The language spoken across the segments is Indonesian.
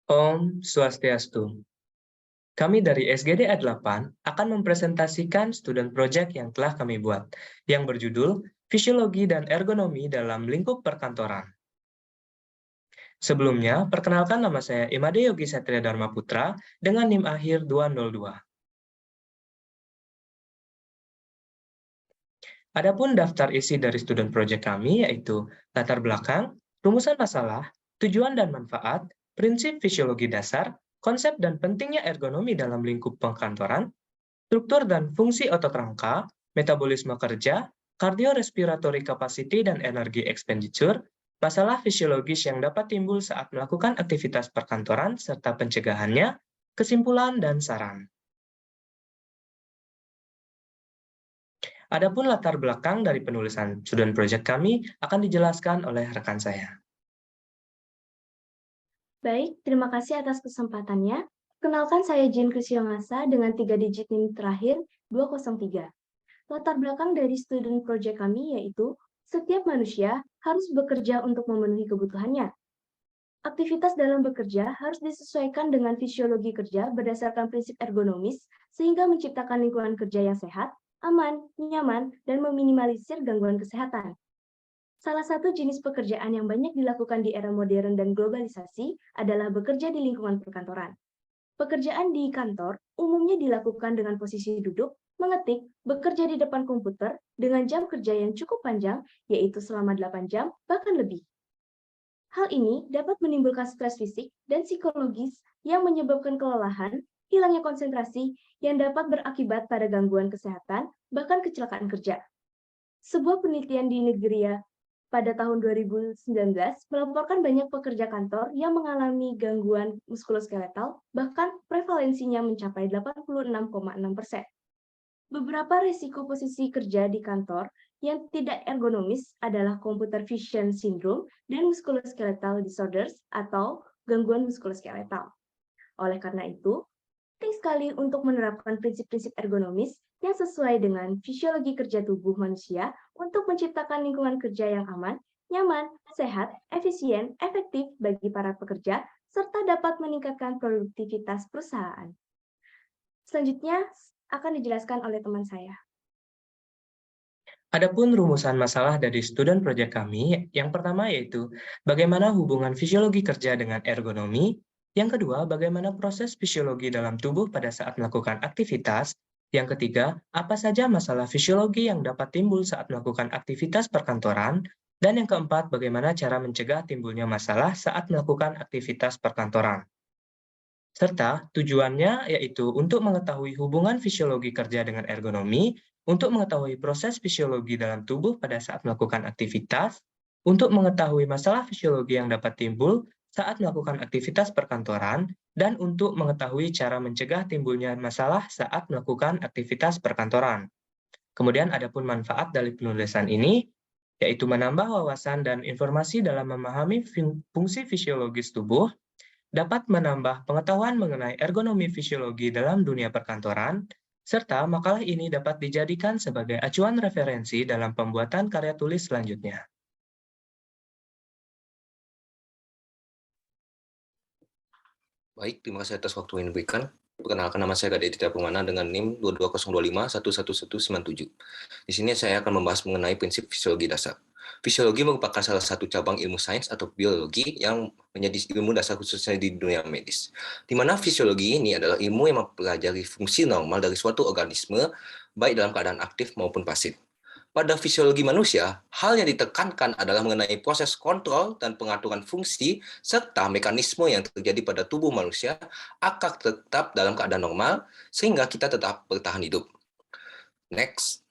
Om Swastiastu. Kami dari SGD A8 akan mempresentasikan student project yang telah kami buat, yang berjudul Fisiologi dan Ergonomi dalam Lingkup Perkantoran. Sebelumnya, perkenalkan nama saya Imade Yogi Satria Dharma Putra dengan NIM akhir 202. Adapun daftar isi dari student project kami yaitu latar belakang, rumusan masalah, tujuan dan manfaat, prinsip fisiologi dasar, konsep dan pentingnya ergonomi dalam lingkup perkantoran, struktur dan fungsi otot rangka, metabolisme kerja, cardiorespiratory capacity dan energi expenditure, masalah fisiologis yang dapat timbul saat melakukan aktivitas perkantoran serta pencegahannya, kesimpulan dan saran. Adapun latar belakang dari penulisan student project kami akan dijelaskan oleh rekan saya. Baik, terima kasih atas kesempatannya. Kenalkan saya Jin Krisyongasa dengan 3 digit NIM terakhir 203. Latar belakang dari student project kami yaitu setiap manusia harus bekerja untuk memenuhi kebutuhannya. Aktivitas dalam bekerja harus disesuaikan dengan fisiologi kerja berdasarkan prinsip ergonomis sehingga menciptakan lingkungan kerja yang sehat, aman, nyaman, dan meminimalisir gangguan kesehatan. Salah satu jenis pekerjaan yang banyak dilakukan di era modern dan globalisasi adalah bekerja di lingkungan perkantoran. Pekerjaan di kantor umumnya dilakukan dengan posisi duduk, mengetik, bekerja di depan komputer dengan jam kerja yang cukup panjang, yaitu selama 8 jam, bahkan lebih. Hal ini dapat menimbulkan stres fisik dan psikologis yang menyebabkan kelelahan, hilangnya konsentrasi, yang dapat berakibat pada gangguan kesehatan, bahkan kecelakaan kerja. Sebuah penelitian di Nigeria pada tahun 2019 melaporkan banyak pekerja kantor yang mengalami gangguan muskuloskeletal, bahkan prevalensinya mencapai 86,6%. Beberapa risiko posisi kerja di kantor yang tidak ergonomis adalah computer vision syndrome dan musculoskeletal disorders atau gangguan muskuloskeletal. Oleh karena itu, penting sekali untuk menerapkan prinsip-prinsip ergonomis yang sesuai dengan fisiologi kerja tubuh manusia untuk menciptakan lingkungan kerja yang aman, nyaman, sehat, efisien, efektif bagi para pekerja, serta dapat meningkatkan produktivitas perusahaan. Selanjutnya akan dijelaskan oleh teman saya. Adapun rumusan masalah dari student project kami, yang pertama yaitu bagaimana hubungan fisiologi kerja dengan ergonomi, yang kedua bagaimana proses fisiologi dalam tubuh pada saat melakukan aktivitas, yang ketiga apa saja masalah fisiologi yang dapat timbul saat melakukan aktivitas perkantoran, dan yang keempat bagaimana cara mencegah timbulnya masalah saat melakukan aktivitas perkantoran. Serta tujuannya yaitu untuk mengetahui hubungan fisiologi kerja dengan ergonomi, untuk mengetahui proses fisiologi dalam tubuh pada saat melakukan aktivitas, untuk mengetahui masalah fisiologi yang dapat timbul saat melakukan aktivitas perkantoran, dan untuk mengetahui cara mencegah timbulnya masalah saat melakukan aktivitas perkantoran. Kemudian adapun manfaat dari penulisan ini, yaitu menambah wawasan dan informasi dalam memahami fungsi fisiologis tubuh, dapat menambah pengetahuan mengenai ergonomi fisiologi dalam dunia perkantoran, serta makalah ini dapat dijadikan sebagai acuan referensi dalam pembuatan karya tulis selanjutnya. Baik, terima kasih atas waktu yang diberikan. Perkenalkan, nama saya Kak Tita Permana dengan NIM 22025111197. Di sini saya akan membahas mengenai prinsip fisiologi dasar. Fisiologi merupakan salah satu cabang ilmu sains atau biologi yang menjadi ilmu dasar khususnya di dunia medis. Di mana fisiologi ini adalah ilmu yang mempelajari fungsi normal dari suatu organisme, baik dalam keadaan aktif maupun pasif. Pada fisiologi manusia, hal yang ditekankan adalah mengenai proses kontrol dan pengaturan fungsi serta mekanisme yang terjadi pada tubuh manusia agar tetap dalam keadaan normal sehingga kita tetap bertahan hidup. Next.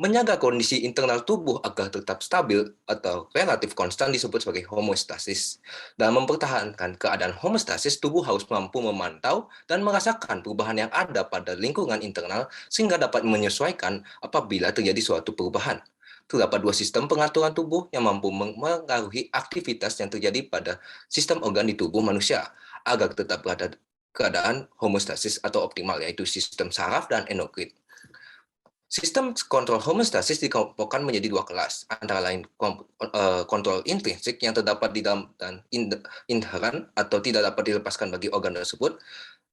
Menjaga kondisi internal tubuh agar tetap stabil atau relatif konstan disebut sebagai homeostasis. Dalam mempertahankan keadaan homeostasis, tubuh harus mampu memantau dan merasakan perubahan yang ada pada lingkungan internal sehingga dapat menyesuaikan apabila terjadi suatu perubahan. Terdapat dua sistem pengaturan tubuh yang mampu mengaruhi aktivitas yang terjadi pada sistem organ di tubuh manusia agar tetap berada keadaan homeostasis atau optimal, yaitu sistem saraf dan endokrin. Sistem kontrol homeostasis dikelompokkan menjadi dua kelas, antara lain kontrol intrinsik yang terdapat di dalam dan inheran atau tidak dapat dilepaskan bagi organ tersebut.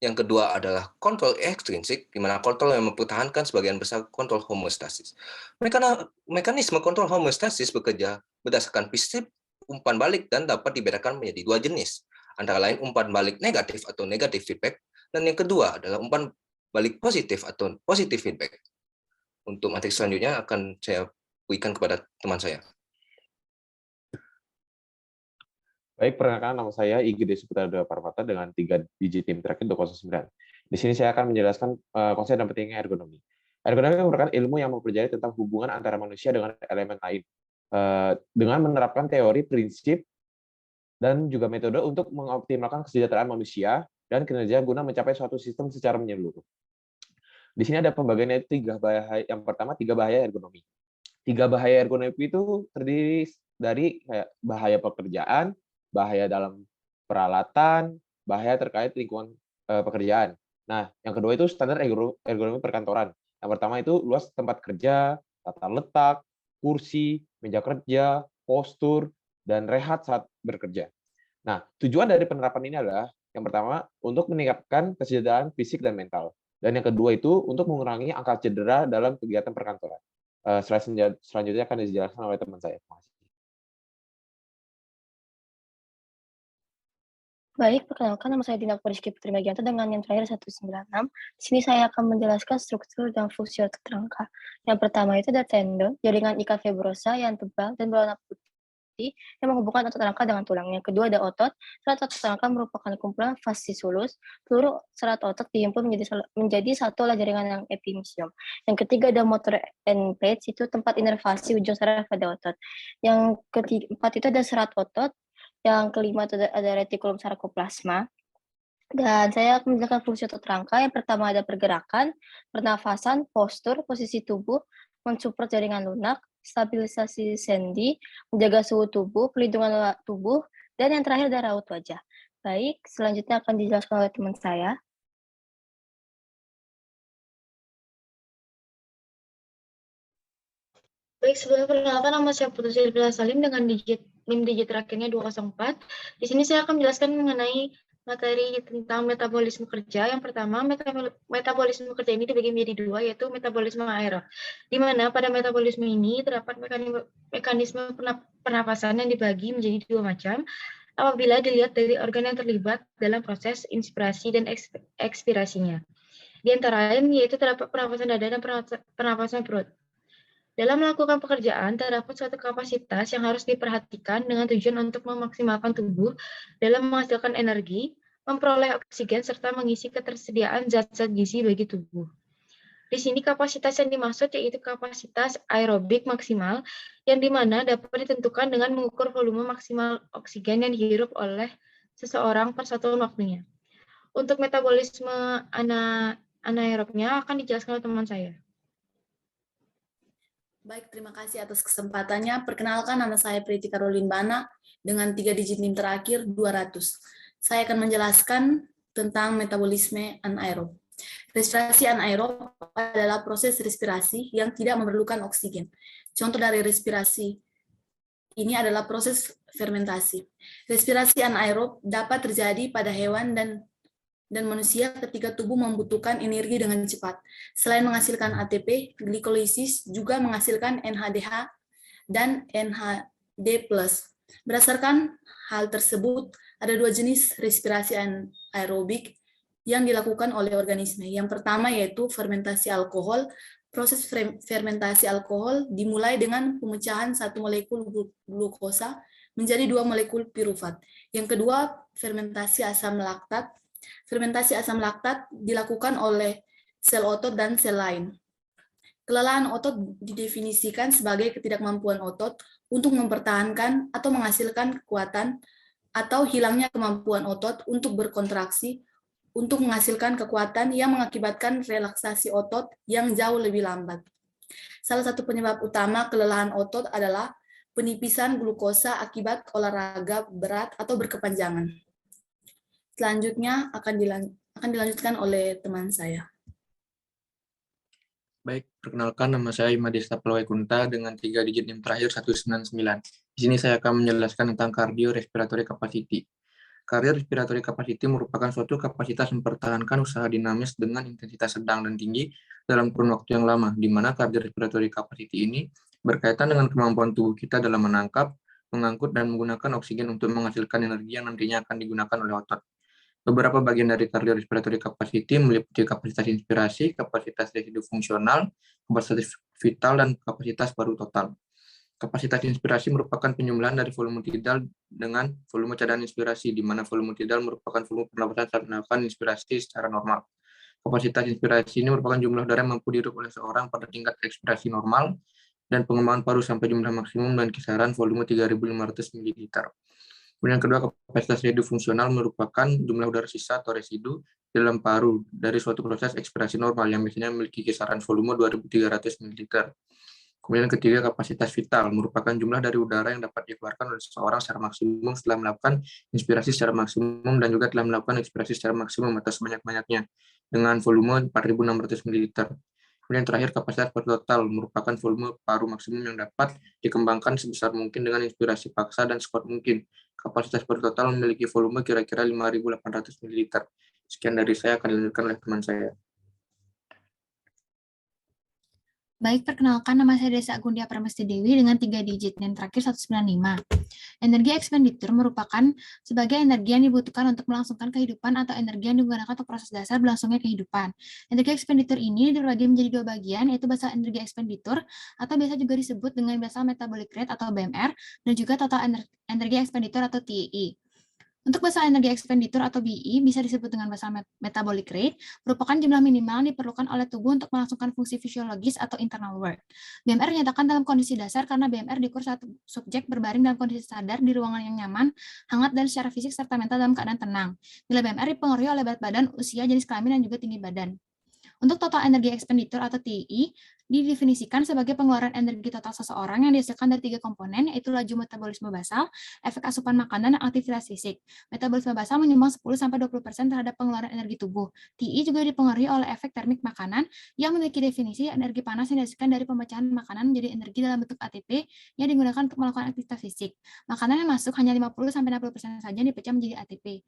Yang kedua adalah kontrol ekstrinsik, di mana kontrol yang mempertahankan sebagian besar kontrol homeostasis. Mekanisme kontrol homeostasis bekerja berdasarkan prinsip umpan balik dan dapat dibedakan menjadi dua jenis, antara lain umpan balik negatif atau negatif feedback, dan yang kedua adalah umpan balik positif atau positif feedback. Untuk materi selanjutnya akan saya berikan kepada teman saya. Baik, perkenalkan nama saya Igede Suputra Parvata dengan 3 digit NIM terakhir 209. Di sini saya akan menjelaskan konsep dan pentingnya ergonomi. Ergonomi merupakan ilmu yang mempelajari tentang hubungan antara manusia dengan elemen lain, dengan menerapkan teori, prinsip, dan juga metode untuk mengoptimalkan kesejahteraan manusia dan kinerja guna mencapai suatu sistem secara menyeluruh. Di sini ada pembagiannya 3 bahaya. Yang pertama, 3 bahaya ergonomi. 3 bahaya ergonomi itu terdiri dari bahaya pekerjaan, bahaya dalam peralatan, bahaya terkait lingkungan pekerjaan. Nah, yang kedua itu standar ergonomi perkantoran. Yang pertama itu luas tempat kerja, tata letak, kursi, meja kerja, postur, dan rehat saat bekerja. Nah, tujuan dari penerapan ini adalah yang pertama untuk meningkatkan kesejahteraan fisik dan mental. Dan yang kedua itu untuk mengurangi angka cedera dalam kegiatan perkantoran. Selanjutnya akan dijelaskan oleh teman saya. Terima kasih. Baik, perkenalkan nama saya Dina Puriski Putri Magianto dengan yang terakhir 196. Di sini saya akan menjelaskan struktur dan fungsi otot rangka. Yang pertama itu ada tendon, jaringan ikat fibrosa yang tebal dan berwarna putih yang menghubungkan otot rangka dengan tulang. Yang kedua ada otot. Serat otot rangka merupakan kumpulan fasciculus. Seluruh serat otot dihimpun menjadi satu oleh jaringan yang epimysium. Yang ketiga ada motor end plates, itu tempat inervasi ujung saraf pada otot. Yang keempat itu ada serat otot. Yang kelima itu ada retikulum sarkoplasma. Dan saya akan menjelaskan fungsi otot rangka. Yang pertama ada pergerakan, pernafasan, postur, posisi tubuh, mensupport jaringan lunak, stabilisasi sendi, menjaga suhu tubuh, pelindungan tubuh, dan yang terakhir ada raut wajah. Baik, selanjutnya akan dijelaskan oleh teman saya. Baik, sebelumnya perkenalkan nama saya Putri Silvia Salim dengan NIM digit terakhirnya 204. Di sini saya akan menjelaskan mengenai materi tentang metabolisme kerja. Yang pertama, metabolisme kerja ini dibagi menjadi dua, yaitu metabolisme aerob. Di mana pada metabolisme ini terdapat mekanisme pernapasan yang dibagi menjadi dua macam. Apabila dilihat dari organ yang terlibat dalam proses inspirasi dan ekspirasinya. Di antara lain yaitu terdapat pernapasan dada dan pernapasan perut. Dalam melakukan pekerjaan, terdapat suatu kapasitas yang harus diperhatikan dengan tujuan untuk memaksimalkan tubuh dalam menghasilkan energi, memperoleh oksigen, serta mengisi ketersediaan zat-zat gizi bagi tubuh. Di sini kapasitas yang dimaksud yaitu kapasitas aerobik maksimal, yang dimana dapat ditentukan dengan mengukur volume maksimal oksigen yang dihirup oleh seseorang per satuan waktunya. Untuk metabolisme anaerobnya akan dijelaskan oleh teman saya. Baik, terima kasih atas kesempatannya. Perkenalkan, nama saya Priti Caroline Bana dengan 3 digit NIM terakhir 200. Saya akan menjelaskan tentang metabolisme anaerob. Respirasi anaerob adalah proses respirasi yang tidak memerlukan oksigen. Contoh dari respirasi ini adalah proses fermentasi. Respirasi anaerob dapat terjadi pada hewan dan manusia ketika tubuh membutuhkan energi dengan cepat. Selain menghasilkan ATP, glikolisis juga menghasilkan NADH dan NAD+. Berdasarkan hal tersebut, ada dua jenis respirasi anaerobik yang dilakukan oleh organisme. Yang pertama yaitu fermentasi alkohol. Proses fermentasi alkohol dimulai dengan pemecahan satu molekul glukosa menjadi 2 molekul pirufat. Yang kedua, fermentasi asam laktat. Fermentasi asam laktat dilakukan oleh sel otot dan sel lain. Kelelahan otot didefinisikan sebagai ketidakmampuan otot untuk mempertahankan atau menghasilkan kekuatan atau hilangnya kemampuan otot untuk berkontraksi untuk menghasilkan kekuatan yang mengakibatkan relaksasi otot yang jauh lebih lambat. Salah satu penyebab utama kelelahan otot adalah penipisan glukosa akibat olahraga berat atau berkepanjangan. Selanjutnya akan dilanjutkan oleh teman saya. Baik, perkenalkan nama saya Imadesta Palawaikunta dengan 3 digit NIM terakhir 199. Di sini saya akan menjelaskan tentang cardiorespiratory capacity. Cardiorespiratory capacity merupakan suatu kapasitas mempertahankan usaha dinamis dengan intensitas sedang dan tinggi dalam kurun waktu yang lama, di mana cardiorespiratory capacity ini berkaitan dengan kemampuan tubuh kita dalam menangkap, mengangkut, dan menggunakan oksigen untuk menghasilkan energi yang nantinya akan digunakan oleh otot. Beberapa bagian dari cardiorespiratory capacity meliputi kapasitas inspirasi, kapasitas residu fungsional, kapasitas vital, dan kapasitas paru total. Kapasitas inspirasi merupakan penjumlahan dari volume tidal dengan volume cadangan inspirasi, di mana volume tidal merupakan volume pernapasan saat melakukan inspirasi secara normal. Kapasitas inspirasi ini merupakan jumlah udara yang mampu dihirup oleh seorang pada tingkat ekspirasi normal, dan pengembangan paru sampai jumlah maksimum dan kisaran volume 3.500 ml. Kemudian kedua, kapasitas residu fungsional merupakan jumlah udara sisa atau residu di dalam paru dari suatu proses ekspirasi normal yang biasanya memiliki kisaran volume 2.300 ml. Kemudian ketiga, kapasitas vital merupakan jumlah dari udara yang dapat dikeluarkan oleh seseorang secara maksimum setelah melakukan inspirasi secara maksimum dan juga telah melakukan ekspirasi secara maksimum atau sebanyak-banyaknya dengan volume 4.600 ml. Kemudian terakhir, kapasitas paru total merupakan volume paru maksimum yang dapat dikembangkan sebesar mungkin dengan inspirasi paksa dan sekuat mungkin. Kapasitas paru total memiliki volume kira-kira 5.800 ml. Sekian dari saya, akan dilanjutkan oleh teman saya. Baik, perkenalkan nama saya Desa Agundia Pramesti Dewi dengan 3 digit NIM terakhir 195. Energi expenditure merupakan sebagai energi yang dibutuhkan untuk melangsungkan kehidupan atau energi yang digunakan untuk proses dasar berlangsungnya kehidupan. Energi expenditure ini dibagi menjadi 2 bagian, yaitu basal energi expenditure atau biasa juga disebut dengan basal metabolic rate atau BMR, dan juga total energi expenditure atau TEE. Untuk basal energi expenditure atau BE bisa disebut dengan basal metabolic rate, merupakan jumlah minimal yang diperlukan oleh tubuh untuk melangsungkan fungsi fisiologis atau internal work. BMR dinyatakan dalam kondisi dasar karena BMR diukur saat subjek berbaring dalam kondisi sadar di ruangan yang nyaman, hangat, dan secara fisik serta mental dalam keadaan tenang. Bila BMR dipengaruhi oleh berat badan, usia, jenis kelamin, dan juga tinggi badan. Untuk total energi expenditure atau TEE didefinisikan sebagai pengeluaran energi total seseorang yang dihasilkan dari 3 komponen, yaitu laju metabolisme basal, efek asupan makanan, dan aktivitas fisik. Metabolisme basal menyumbang 10-20% terhadap pengeluaran energi tubuh. TEE juga dipengaruhi oleh efek termik makanan yang memiliki definisi energi panas yang dihasilkan dari pemecahan makanan menjadi energi dalam bentuk ATP yang digunakan untuk melakukan aktivitas fisik. Makanan yang masuk hanya 50-60% saja dipecah menjadi ATP.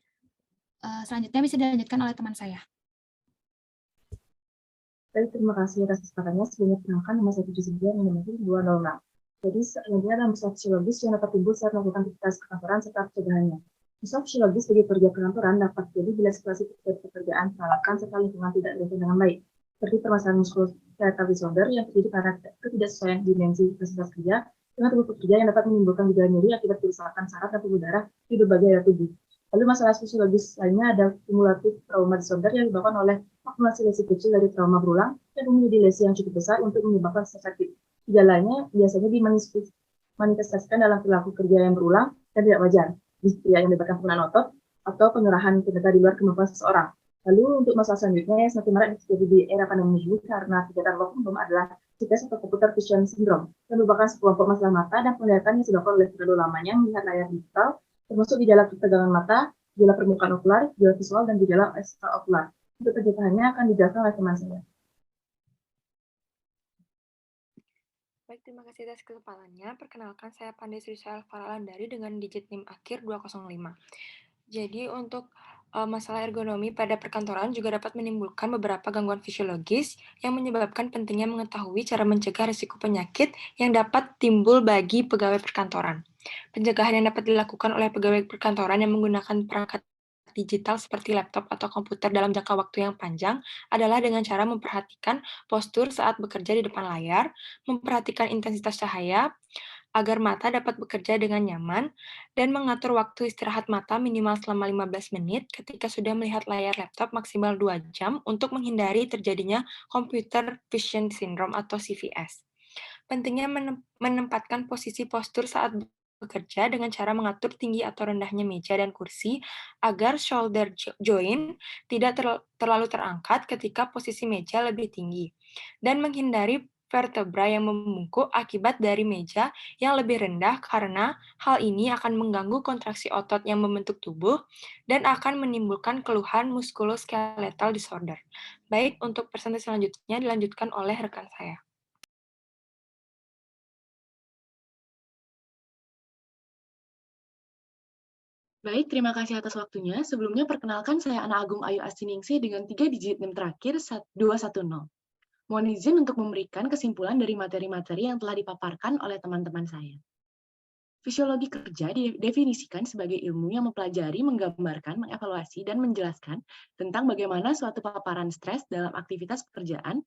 Selanjutnya bisa dilanjutkan oleh teman saya. Baik, terima kasih atas kesempatannya. Sebelumnya perkenalkan nama saya Puji Sintia yang nomor 206. Jadi selanjutnya adalah masalah fisiologis yang dapat timbul saat melakukan aktivitas perkantoran serta pencegahannya. Masalah fisiologis bagi pekerja perkantoran dapat terjadi bila situasi pekerjaan, peralatan, serta lingkungan tidak diatur dengan baik, seperti permasalahan musculoskeletal disorder yang terjadi karena ketidaksesuaian dimensi intensitas kerja dengan tubuh pekerja yang dapat menimbulkan gejala nyeri akibat kerusakan saraf dan pembuluh darah di berbagai area tubuh. Lalu masalah fisiologis lainnya ada kumulatif trauma disorder yang disebabkan oleh akumulasi lesi kecil dari trauma berulang dan menjadi lesi yang cukup besar untuk menyebabkan sakit. Gejalanya biasanya dimanifestasikan dalam perilaku kerja yang berulang dan tidak wajar, yang melibatkan penggunaan otot atau penyerahan tenaga di luar kemampuan seseorang. Lalu untuk masalah selanjutnya yang semakin marak terjadi di era pandemi ini karena kegiatan work from home adalah CVS atau computer vision syndrome, yang merupakan sekelompok masalah mata dan penglihatan yang disebabkan oleh terlalu lamanya melihat layar digital, termasuk gejala ketegangan mata, gejala permukaan okular, gejala visual, dan gejala ekstraokular. Untuk pencegahannya akan dijelaskan oleh teman saya. Baik, terima kasih atas kesempatannya. Perkenalkan, saya Pandey Srisal Faralandari dengan digit NIM akhir 205. Jadi untuk masalah ergonomi pada perkantoran juga dapat menimbulkan beberapa gangguan fisiologis yang menyebabkan pentingnya mengetahui cara mencegah risiko penyakit yang dapat timbul bagi pegawai perkantoran. Pencegahan yang dapat dilakukan oleh pegawai perkantoran yang menggunakan perangkat digital seperti laptop atau komputer dalam jangka waktu yang panjang adalah dengan cara memperhatikan postur saat bekerja di depan layar, memperhatikan intensitas cahaya, agar mata dapat bekerja dengan nyaman, dan mengatur waktu istirahat mata minimal selama 15 menit ketika sudah melihat layar laptop maksimal 2 jam untuk menghindari terjadinya computer vision syndrome atau CVS. Pentingnya menempatkan posisi postur saat bekerja dengan cara mengatur tinggi atau rendahnya meja dan kursi agar shoulder joint tidak terlalu terangkat ketika posisi meja lebih tinggi, dan menghindari vertebra yang membungkuk akibat dari meja yang lebih rendah karena hal ini akan mengganggu kontraksi otot yang membentuk tubuh dan akan menimbulkan keluhan muskuloskeletal disorder. Baik, untuk presentasi selanjutnya dilanjutkan oleh rekan saya. Baik, terima kasih atas waktunya. Sebelumnya perkenalkan saya Ana Agung Ayu Astiningsih dengan 3 digit NIM terakhir 210. Mohon izin untuk memberikan kesimpulan dari materi-materi yang telah dipaparkan oleh teman-teman saya. Fisiologi kerja didefinisikan sebagai ilmu yang mempelajari, menggambarkan, mengevaluasi, dan menjelaskan tentang bagaimana suatu paparan stres dalam aktivitas pekerjaan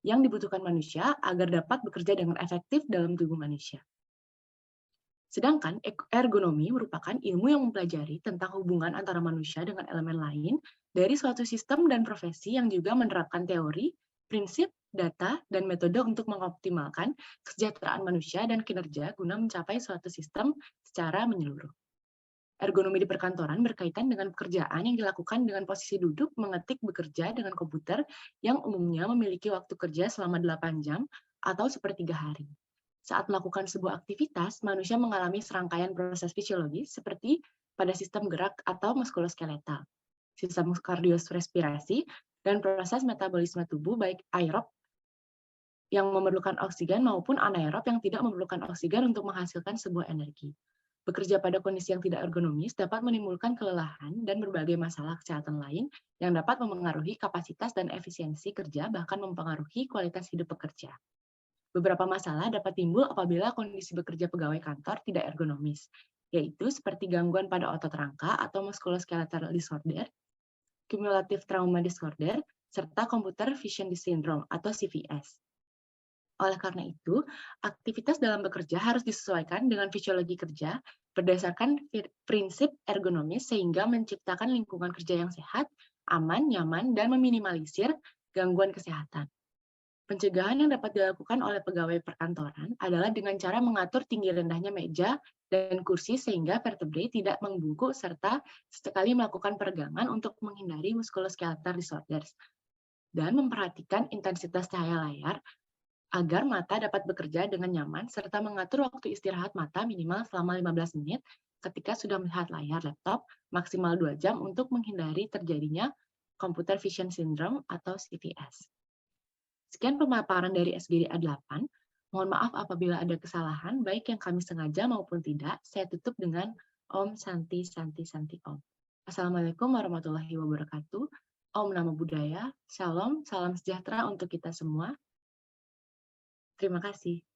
yang dibutuhkan manusia agar dapat bekerja dengan efektif dalam tubuh manusia. Sedangkan ergonomi merupakan ilmu yang mempelajari tentang hubungan antara manusia dengan elemen lain dari suatu sistem dan profesi yang juga menerapkan teori, prinsip, data, dan metode untuk mengoptimalkan kesejahteraan manusia dan kinerja guna mencapai suatu sistem secara menyeluruh. Ergonomi di perkantoran berkaitan dengan pekerjaan yang dilakukan dengan posisi duduk mengetik bekerja dengan komputer yang umumnya memiliki waktu kerja selama 8 jam atau sepertiga hari. Saat melakukan sebuah aktivitas, manusia mengalami serangkaian proses fisiologis seperti pada sistem gerak atau muskuloskeletal, sistem kardiorespirasi, dan proses metabolisme tubuh baik aerob yang memerlukan oksigen maupun anaerob yang tidak memerlukan oksigen untuk menghasilkan sebuah energi. Bekerja pada kondisi yang tidak ergonomis dapat menimbulkan kelelahan dan berbagai masalah kesehatan lain yang dapat mempengaruhi kapasitas dan efisiensi kerja, bahkan mempengaruhi kualitas hidup pekerja. Beberapa masalah dapat timbul apabila kondisi bekerja pegawai kantor tidak ergonomis, yaitu seperti gangguan pada otot rangka atau musculoskeletal disorder, cumulative trauma disorder, serta computer vision syndrome atau CVS. Oleh karena itu, aktivitas dalam bekerja harus disesuaikan dengan fisiologi kerja berdasarkan prinsip ergonomis sehingga menciptakan lingkungan kerja yang sehat, aman, nyaman, dan meminimalisir gangguan kesehatan. Pencegahan yang dapat dilakukan oleh pegawai perkantoran adalah dengan cara mengatur tinggi rendahnya meja dan kursi sehingga vertebrae tidak membungkuk serta sesekali melakukan peregangan untuk menghindari musculoskeletal disorders dan memperhatikan intensitas cahaya layar agar mata dapat bekerja dengan nyaman serta mengatur waktu istirahat mata minimal selama 15 menit ketika sudah melihat layar laptop maksimal 2 jam untuk menghindari terjadinya computer vision syndrome atau CVS. Sekian pemaparan dari SGDA 8. Mohon maaf apabila ada kesalahan, baik yang kami sengaja maupun tidak. Saya tutup dengan Om Santi Santi Santi Om. Assalamualaikum warahmatullahi wabarakatuh. Om Namo Buddhaya. Shalom, salam sejahtera untuk kita semua. Terima kasih.